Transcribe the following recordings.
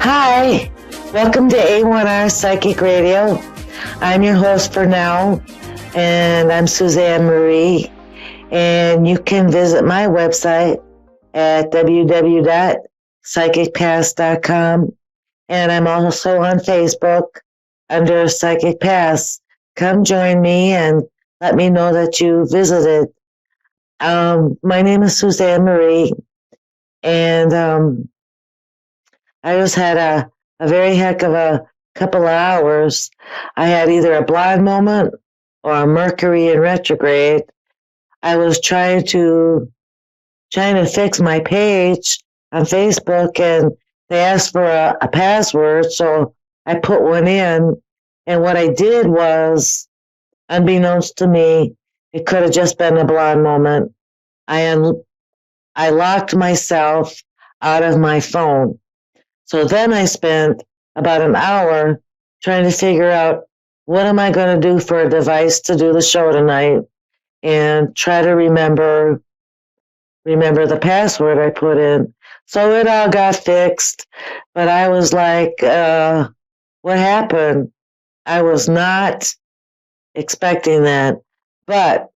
Hi, welcome to A1R Psychic Radio. I'm your host for now, and I'm Susanne Marie. And you can visit my website at www.psychicpass.com. And I'm also on Facebook under Psychic Pass. Come join me and let me know that you visited. My name is Susanne Marie, and I just had a very heck of a couple of hours. I had either a blonde moment or a Mercury in retrograde. I was trying to fix my page on Facebook, and they asked for a password, so I put one in. And what I did was, unbeknownst to me, it could have just been a blonde moment. I locked myself out of my phone. So then I spent about an hour trying to figure out what am I going to do for a device to do the show tonight, and try to remember the password I put in. So it all got fixed, but I was like, what happened? I was not expecting that. But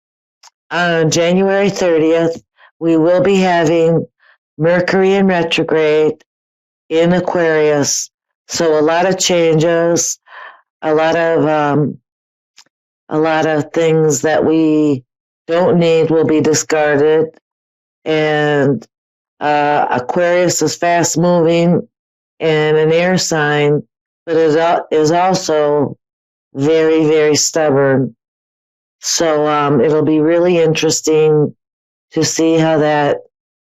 on January 30th, we will be having Mercury in retrograde in Aquarius. So a lot of changes, a lot of things that we don't need will be discarded. And Aquarius is fast moving and an air sign, but it is also very, very stubborn. So it'll be really interesting to see how that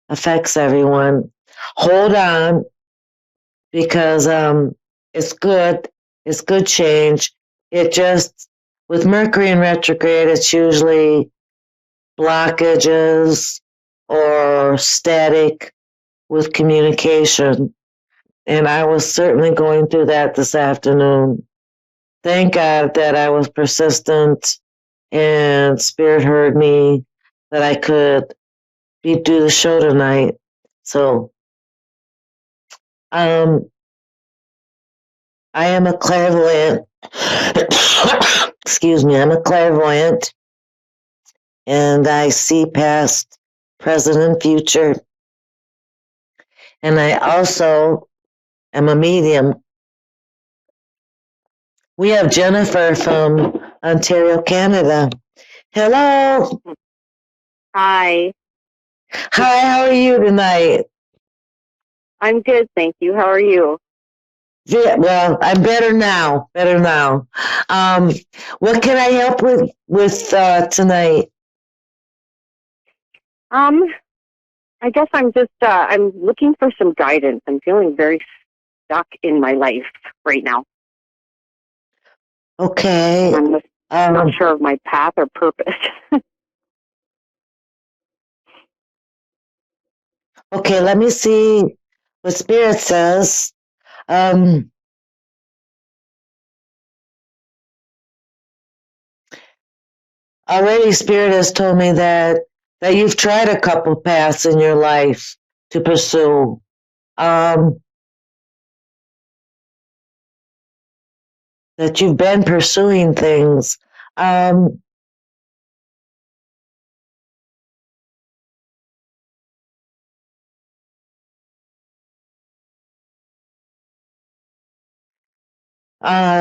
affects everyone. Hold on, because it's good. It's good change. It just, with Mercury in retrograde, it's usually blockages or static with communication. And I was certainly going through that this afternoon. Thank God that I was persistent and Spirit heard me, that I could do the show tonight. So, I am a clairvoyant. Excuse me, I'm a clairvoyant, and I see past, present, and future. And I also am a medium. We have Jennifer from Ontario, Canada. Hello. Hi. Hi, how are you tonight? I'm good, thank you. How are you? Yeah, well, I'm better now. What can I help with tonight? I guess I'm just I'm looking for some guidance. I'm feeling very stuck in my life right now. Okay. I'm not sure of my path or purpose. Okay, let me see what Spirit says. Already Spirit has told me that you've tried a couple paths in your life to pursue. That you've been pursuing things.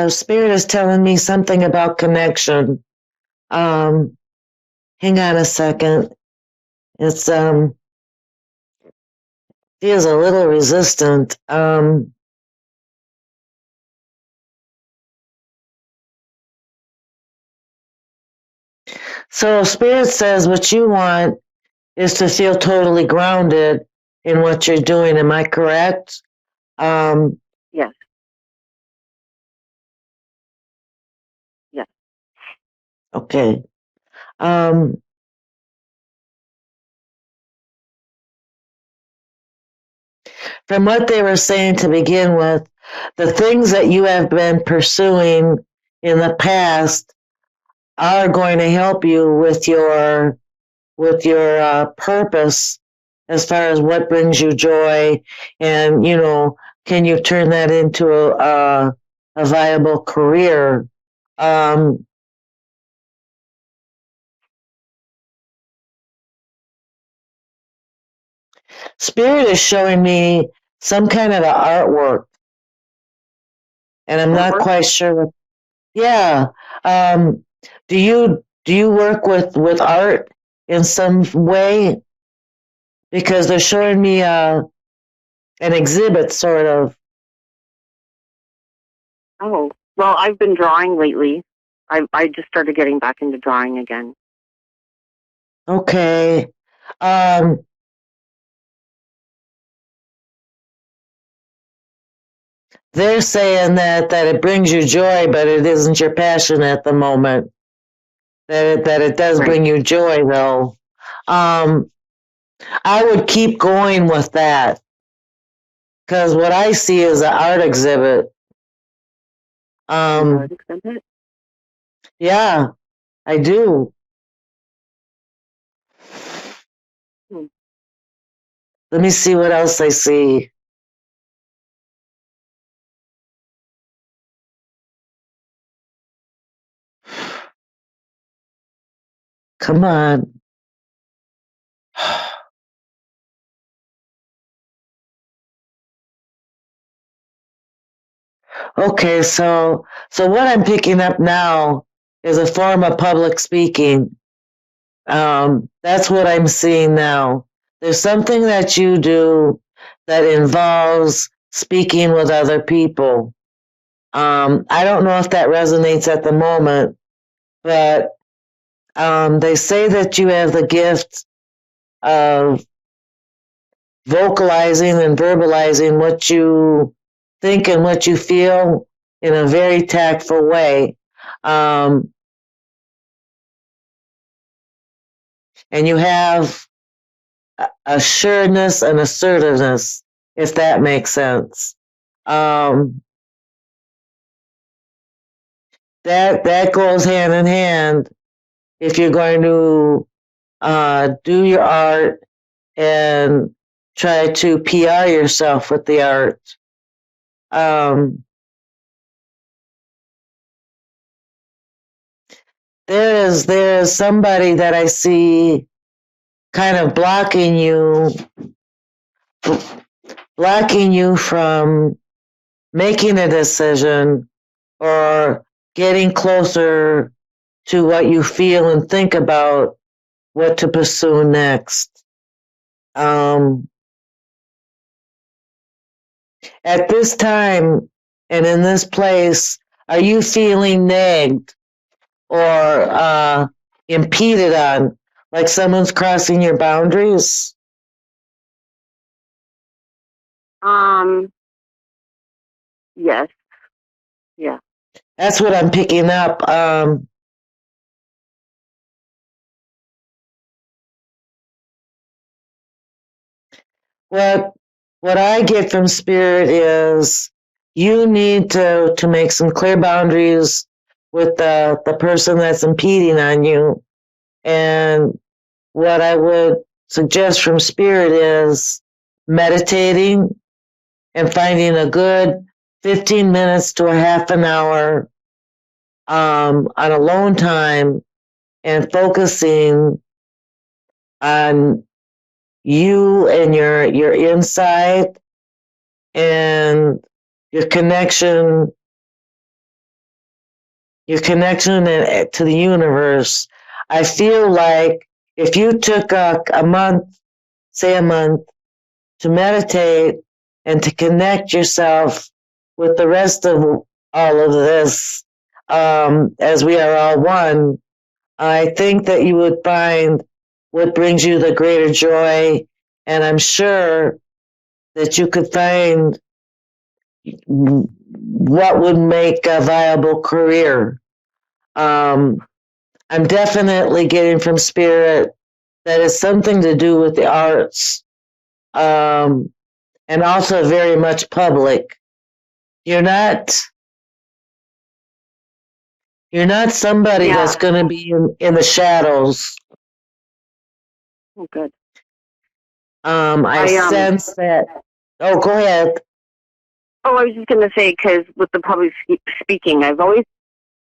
Spirit is telling me something about connection. Hang on a second. It's feels a little resistant. So Spirit says what you want is to feel totally grounded in what you're doing. Am I correct? Yes. Yes. Okay. From what they were saying to begin with, the things that you have been pursuing in the past are going to help you with your purpose as far as what brings you joy, and can you turn that into a viable career? Spirit is showing me some kind of a artwork, and I'm not Artwork? quite sure. Yeah. Um, do you work with art in some way? Because they're showing me an exhibit, sort of. Oh, well, I've been drawing lately. I just started getting back into drawing again. Okay. Um, they're saying that it brings you joy, but it isn't your passion at the moment. That it does Right. bring you joy, though. Um, I would keep going with that because what I see is an art exhibit. An art Um, exhibit? yeah, I do. Hmm. Let me see what else I see. Come on. Okay, so what I'm picking up now is a form of public speaking. That's what I'm seeing now. There's something that you do that involves speaking with other people. I don't know if that resonates at the moment, but they say that you have the gift of vocalizing and verbalizing what you think and what you feel in a very tactful way. Um, and you have assuredness and assertiveness, if that makes sense. Um, that goes hand in hand if you're going to do your art and try to PR yourself with the art. Um, there is somebody that I see kind of blocking you from making a decision or getting closer to what you feel and think about what to pursue next. Um, at this time and in this place, are you feeling nagged or impeded on, like someone's crossing your boundaries? Um, yes. Yeah. That's what I'm picking up. What what I get from spirit is you need to make some clear boundaries with the person that's impeding on you. And what I would suggest from spirit is meditating and finding a good 15 minutes to a half an hour on alone time and focusing on you and your inside and your connection to the universe. I feel like if you took a month, say a month, to meditate and to connect yourself with the rest of all of this, as we are all one, I think that you would find what brings you the greater joy. And I'm sure that you could find what would make a viable career. Um, I'm definitely getting from spirit that it's something to do with the arts, and also very much public. You're not you're not somebody Yeah. that's going to be in the shadows. Oh, good. I I sense that. Oh, go ahead. Oh, I was just going to say, because with the public speaking, I've always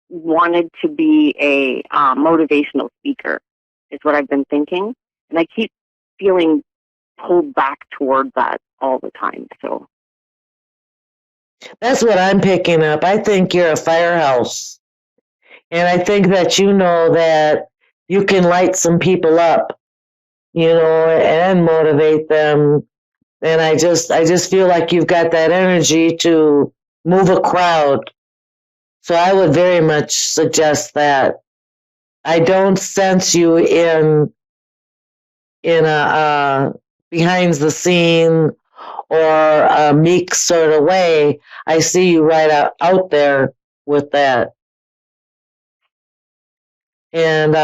wanted to be a motivational speaker, is what I've been thinking. And I keep feeling pulled back toward that all the time. So That's what I'm picking up. I think you're a firehouse. And I think that you know that you can light some people up, and motivate them. And I just feel like you've got that energy to move a crowd. So I would very much suggest that. I don't sense you in a behind the scene or a meek sort of way. I see you right out there with that. And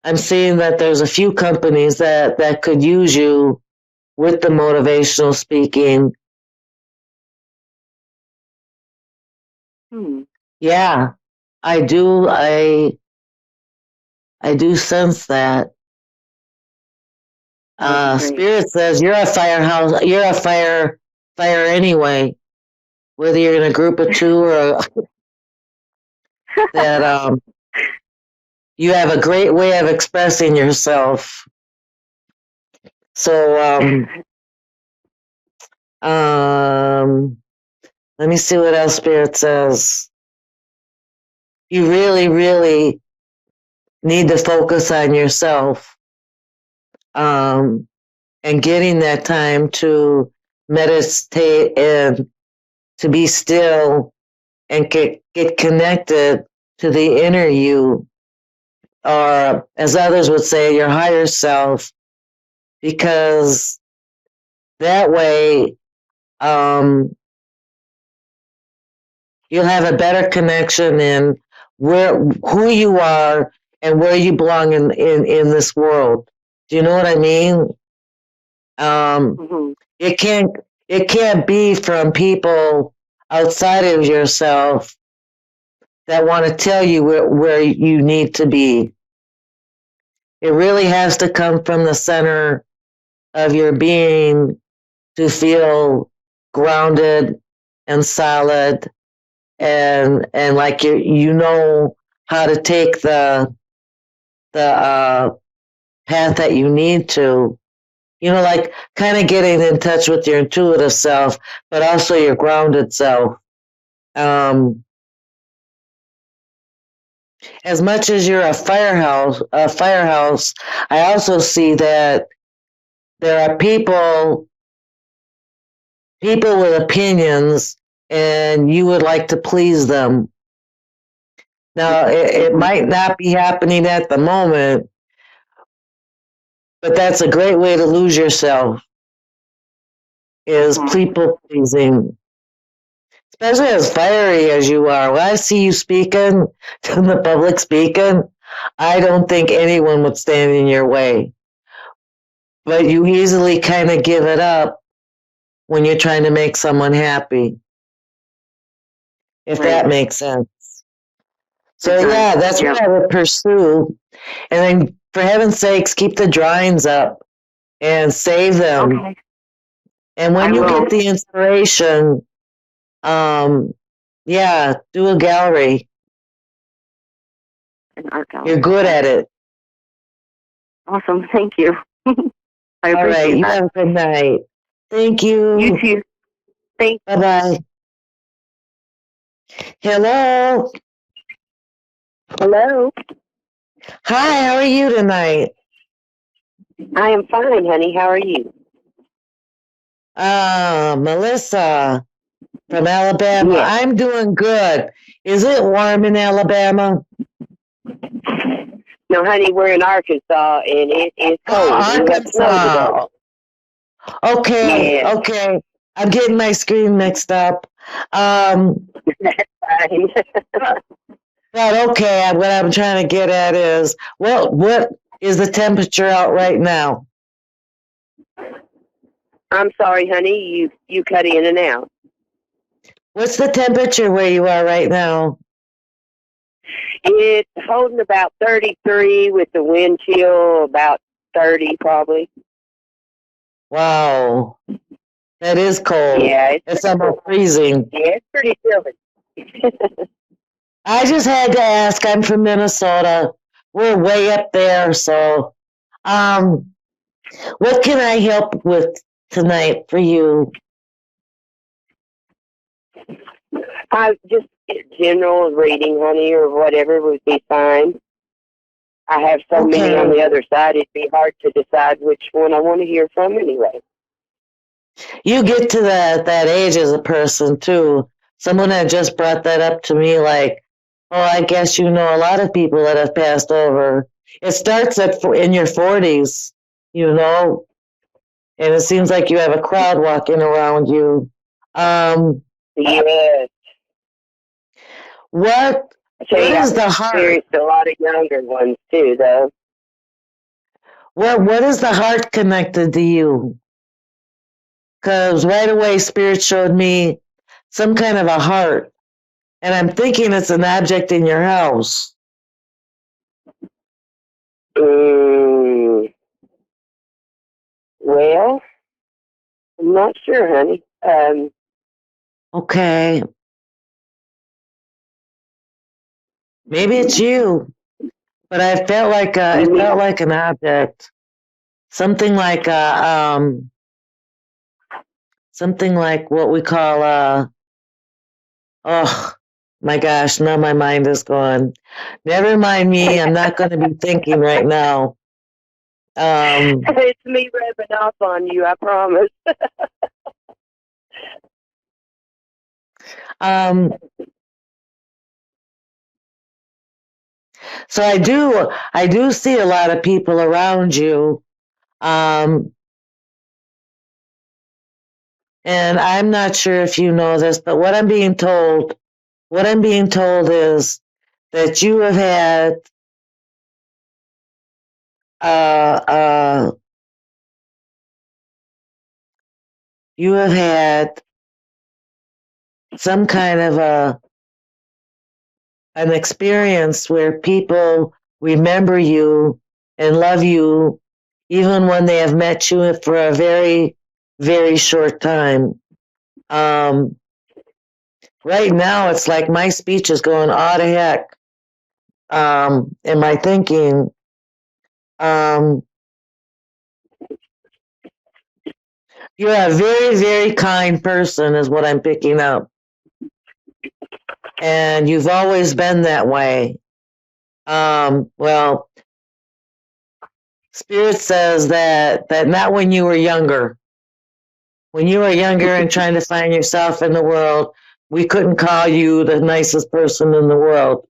I'm seeing that there's a few companies that could use you with the motivational speaking. Yeah, I do. I do sense that. Spirit says you're a firehouse. You're a fire anyway. Whether you're in a group of two or that, you have a great way of expressing yourself. So, let me see what else Spirit says. You really, really need to focus on yourself, and getting that time to meditate and to be still and get connected to the inner you, or as others would say, your higher self, because that way, you'll have a better connection in who you are and where you belong in this world. Do you know what I mean? It can't be from people outside of yourself that want to tell you where you need to be. It really has to come from the center of your being to feel grounded and solid, and like you know how to take the path that you need to. Like kind of getting in touch with your intuitive self, but also your grounded self. As much as you're a firehouse, I also see that there are people with opinions, and you would like to please them. Now, it might not be happening at the moment, but that's a great way to lose yourself, is people pleasing. Especially as fiery as you are. When I see you speaking, to the public speaking, I don't think anyone would stand in your way. But you easily kind of give it up when you're trying to make someone happy, if that makes sense. So yeah, that's what I would pursue. And then for heaven's sakes, keep the drawings up and save them. Okay. And when you get the inspiration, yeah, do a gallery. An art gallery. You're good at it. Awesome. Thank you. I appreciate All right. You that. have a good night. Thank you. You too. Thank you. Bye-bye. Hello. Hello. Hi, how are you tonight? I am fine, honey. How are you? Melissa from Alabama. Yes. I'm doing good. Is it warm in Alabama? No, honey, we're in Arkansas, and it is cold. Arkansas. Okay, Yes. okay. I'm getting my screen mixed up. That's fine. But okay, what I'm trying to get at is, what is the temperature out right now? I'm sorry, honey. You cut in and out. What's the temperature where you are right now? It's holding about 33 with the wind chill about 30 probably. Wow. That is cold. Yeah, It's almost freezing. yeah, it's pretty chilly. I just had to ask. I'm from Minnesota. We're way up there, so um, what can I help with tonight for you? Just general reading, honey, or whatever would be fine. I have so many on Okay. the other side, it'd be hard to decide which one I want to hear from anyway. You get to that age as a person too. Someone had just brought that up to me, like, oh, I guess you know a lot of people that have passed over. It starts in your 40s, you know, and it seems like you have a crowd walking around you. Um, Yes. what I tell what you, is I've the heart? experienced a lot of younger ones too, though. What is the heart connected to you? Because right away, Spirit showed me some kind of a heart, and I'm thinking it's an object in your house. Mm, well, I'm not sure, honey. Okay, maybe it's you, but I felt like You it mean, felt like an object, something like something like what we call oh my gosh, now my mind is gone. Never mind me. I'm not going to be thinking right now. Um, it's me rubbing off on you, I promise. um, so I do see a lot of people around you. Um, and I'm not sure if you know this, but what I'm being told is that uh, uh, you have had some kind of an experience where people remember you and love you, even when they have met you for a very, very short time. Um, right now, it's like my speech is going, oh, the heck. In my thinking, um, you're a very, very kind person, is what I'm picking up. And you've always been that way. Well, Spirit says that not when you were younger. When you were younger and trying to find yourself in the world, we couldn't call you the nicest person in the world,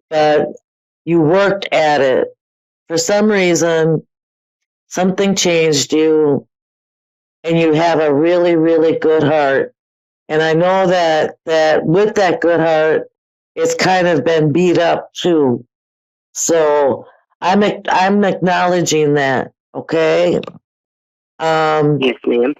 but you worked at it. For some reason, something changed you, and you have a really, really good heart. And I know that with that good heart, it's kind of been beat up too. So I'm acknowledging that. Okay. Um, Yes, ma'am.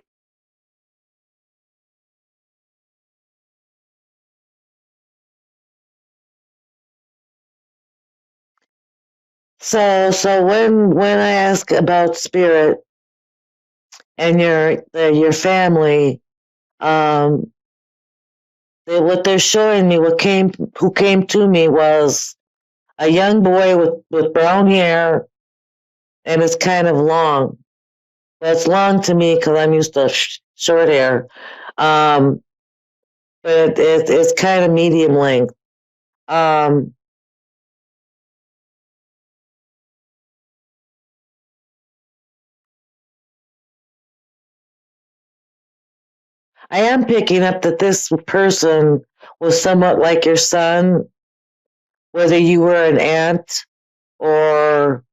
so when I ask about spirit and your family, um, what they're showing me, who came to me was a young boy with brown hair, and it's kind of long. That's long to me because I'm used to short hair. Um, but it's kind of medium length. Um, I am picking up that this person was somewhat like your son, whether you were an aunt or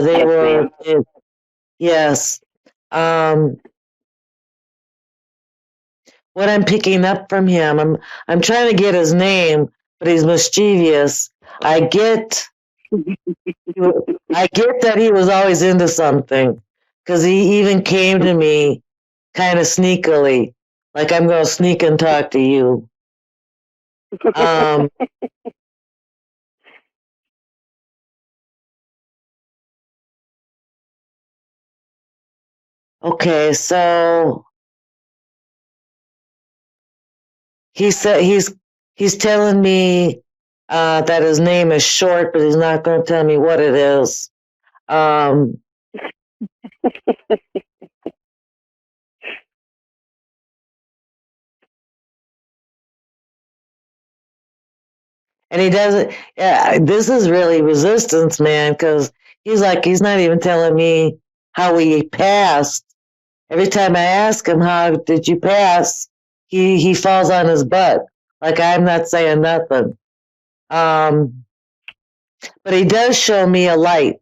they Yes, were, ma'am. yes. Um, what I'm picking up from him, I'm trying to get his name, but he's mischievous. I get I get that he was always into something because he even came to me kind of sneakily, like I'm going to sneak and talk to you. Um, okay, so he said he's telling me that his name is short, but he's not going to tell me what it is. Um, and he doesn't. Yeah, this is really resistance, man, because he's not even telling me how he passed. Every time I ask him how did you pass, he falls on his butt like I'm not saying nothing. Um, but he does show me a light.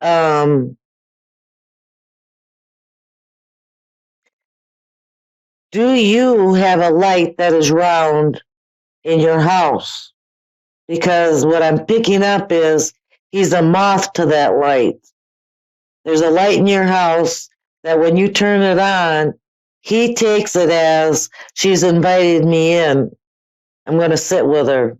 Um, do you have a light that is round in your house? Because what I'm picking up is he's a moth to that light. There's a light in your house that when you turn it on, he takes it as she's invited me in. I'm going to sit with her.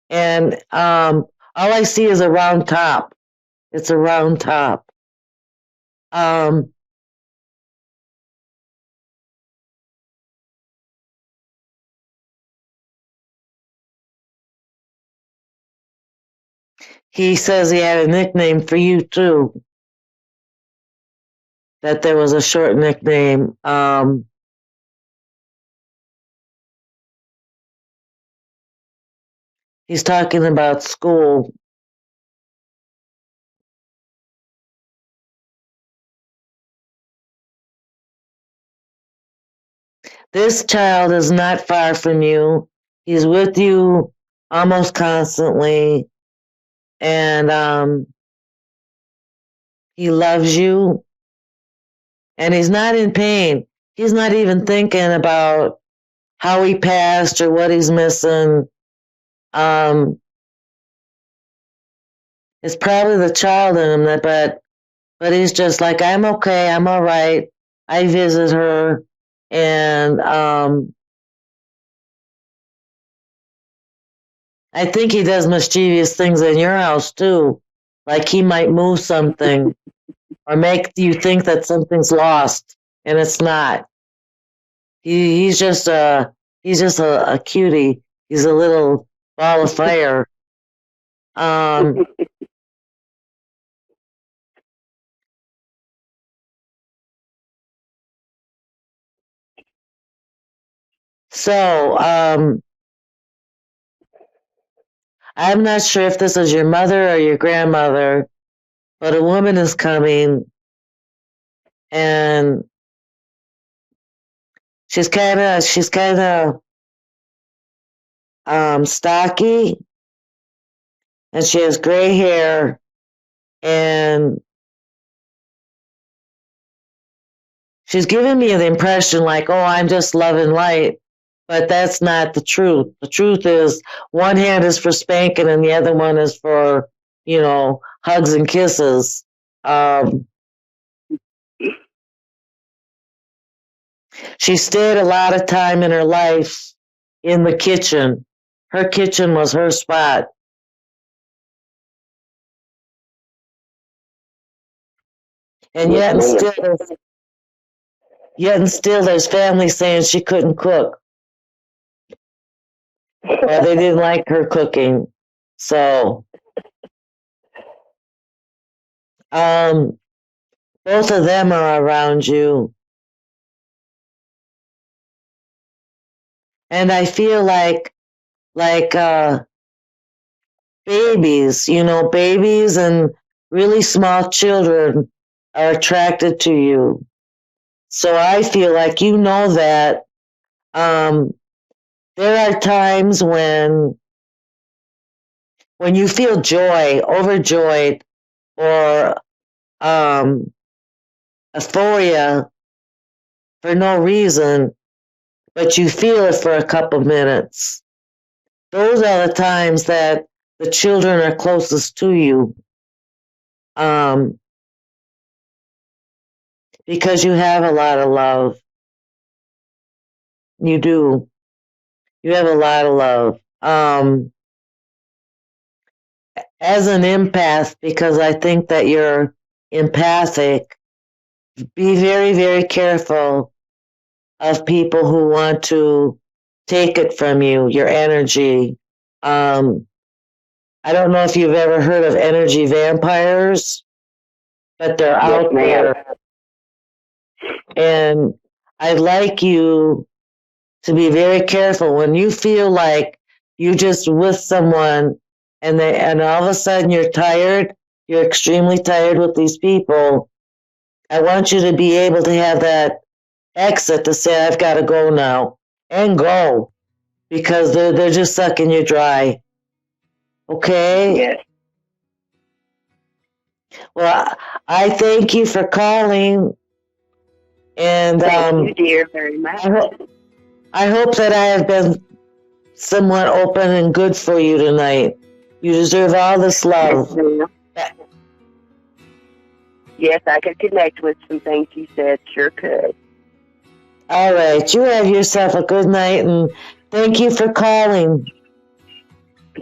And all I see is a round top. It's a round top. He says he had a nickname for you too. That there was a short nickname. He's talking about school. This child is not far from you. He's with you almost constantly, and he loves you, and he's not in pain. He's not even thinking about how he passed or what he's missing. Um, it's probably the child in him but he's just like, I'm okay, I'm all right. I visit her, and I think he does mischievous things in your house too. Like he might move something or make you think that something's lost and it's not. He's just a cutie. He's a little ball of fire. Um, so I'm not sure if this is your mother or your grandmother, but a woman is coming and she's kind of stocky and she has gray hair and she's giving me the impression like, oh, I'm just love and light, but that's not the truth. The truth is one hand is for spanking and the other one is for, hugs and kisses. Um, she stayed a lot of time in her life in the kitchen. Her kitchen was her spot. And yet and still there's family saying she couldn't cook or they didn't like her cooking. So um, both of them are around you. And I feel like babies and really small children are attracted to you. So I feel like that um, there are times when you feel joy, overjoyed, or euphoria for no reason, but you feel it for a couple minutes. Those are the times that the children are closest to you. Because you have a lot of love. You do. You have a lot of love. As an empath, because I think that you're empathic, be very, very careful of people who want to take it from you, your energy. I don't know if you've ever heard of energy vampires, but they're out there. And I'd like you to be very careful when you feel like you just with someone and all of a sudden you're tired, you're extremely tired with these people. I want you to be able to have that exit to say, I've got to go now, and go, because they're just sucking you dry. Okay? Yes. Well, I thank you for calling, and thank you, dear, very much. I hope that I have been somewhat open and good for you tonight. You deserve all this love. Yes, I could connect with some things you said. Sure could. All right. You have yourself a good night, and thank you for calling.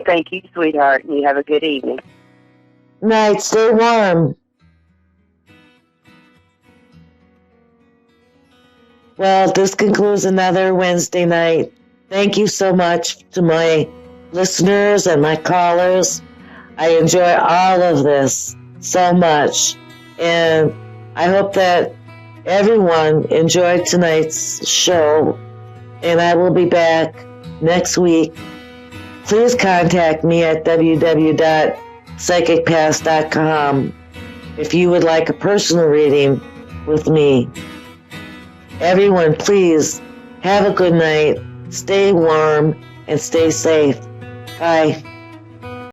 Thank you, sweetheart, and you have a good evening. Night. Stay warm. Well, this concludes another Wednesday night. Thank you so much to my listeners and my callers. I enjoy all of this so much. And I hope that everyone enjoyed tonight's show. And I will be back next week. Please contact me at www.psychicpass.com if you would like a personal reading with me. Everyone, please have a good night, stay warm, and stay safe. Bye.